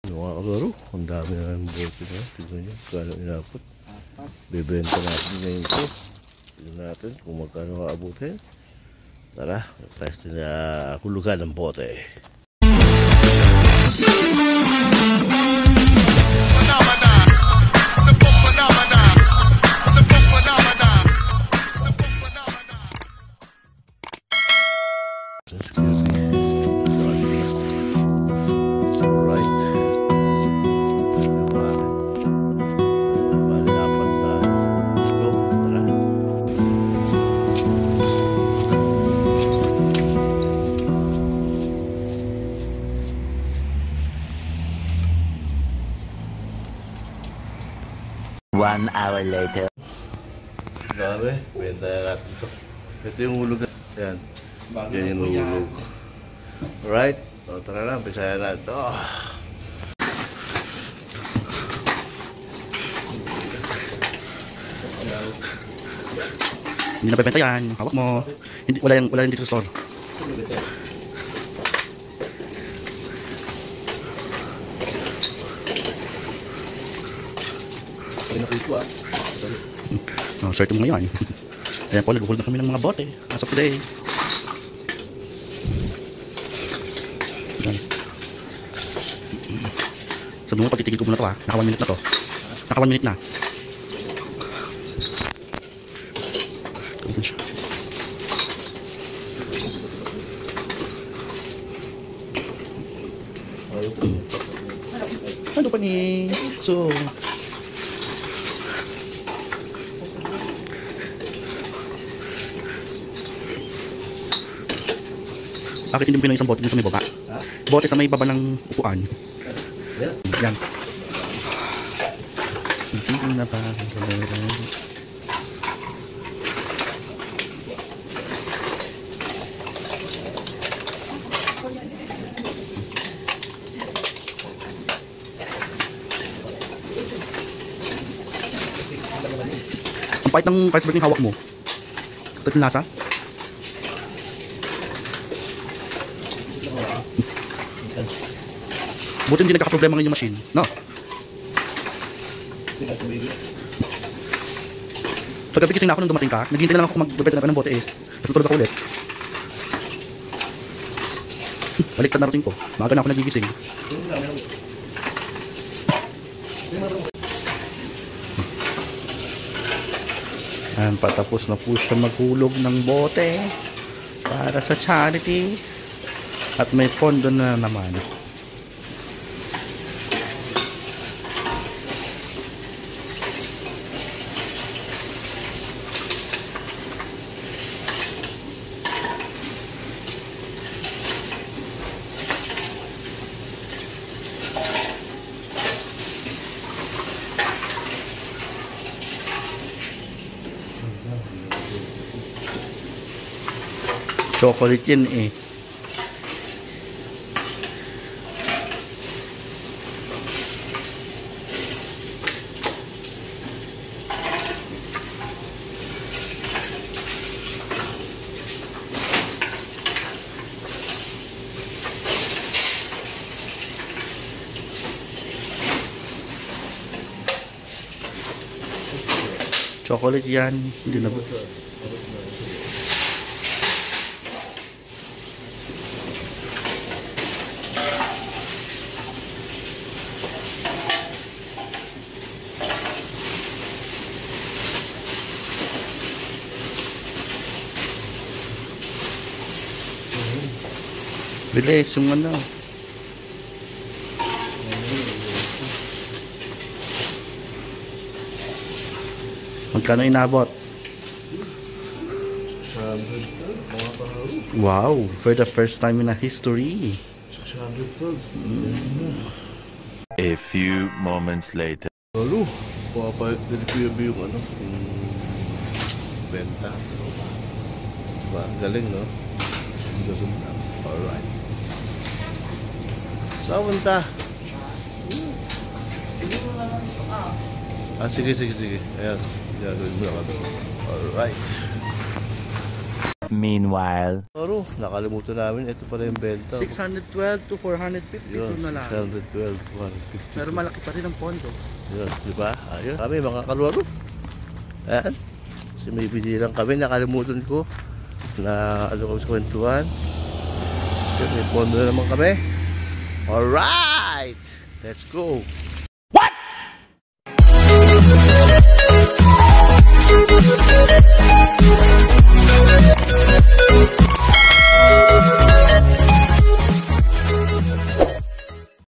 Mga kabaro, ang dami na ng bote na. Tignan nyo, kano inapot. Bebenta natin ngayon ito. Tignan natin kung magkano kaabutin. Tara, tayo na hulugan ng bote. One hour later. Grabe, benta na natin ito. Ito yung hulugan. Ayan. Yan yung hulog. Alright. O, tara na, pisaya na ito. Hindi na bebenta yan. Hawak mo. Hindi, wala yung dito sa store. Oh, swerte mo ngayon. Ayan po, nag-hold na kami ng mga bote as of today. Ayan. Sabi mo, pagtitigil ko muna ito ha. Naka 1 minute na to. Naka 1 minute na. Siya. Ano pa ni? So bakit hindi mo pinang isang bote sa may baba? Bote sa may baba ng upuan. Yan. Hindi na ba? Ang pahit ng iceberg yung hawak mo. Ito yung lasa. Buti hindi nagkakaproblema ng yung machine, no? Pagkabi kasi na ako nung dumating ka, naghihintay na lang ako kung magbebenta na ng bote eh. Tapos natulog ako ulit. Baliktad na routine ko. Maaga na ako nagigising. Ayan, patapos na po siya maghulog ng bote para sa charity. At may pondo na naman. Chocolate yan eh. Chocolate yan. Hindi na ba? Bilis yung ano. Magkano inabot? Wow, for the first time in a history. A few moments later. Lalo, papayag din ko yung ano, yung benta. Diba? Galing, no? Galing na. Alright. Saan ta? Sige. Ayan. Gagawin mo na kami. Alright. Meanwhile. Pero nakalimutan namin, ito pala yung benta. 612 to 450 Yun, ito na lang. 612, 450. Pero malaki pa rin ang pondo. Yun, di ba? Ayun, kami mga kalwaro. Ayan. Kasi may bili lang kami, nakalimutan ko na ano kami sa kwentuhan. Yun, may pondo na naman kami. Alright! Let's go! What?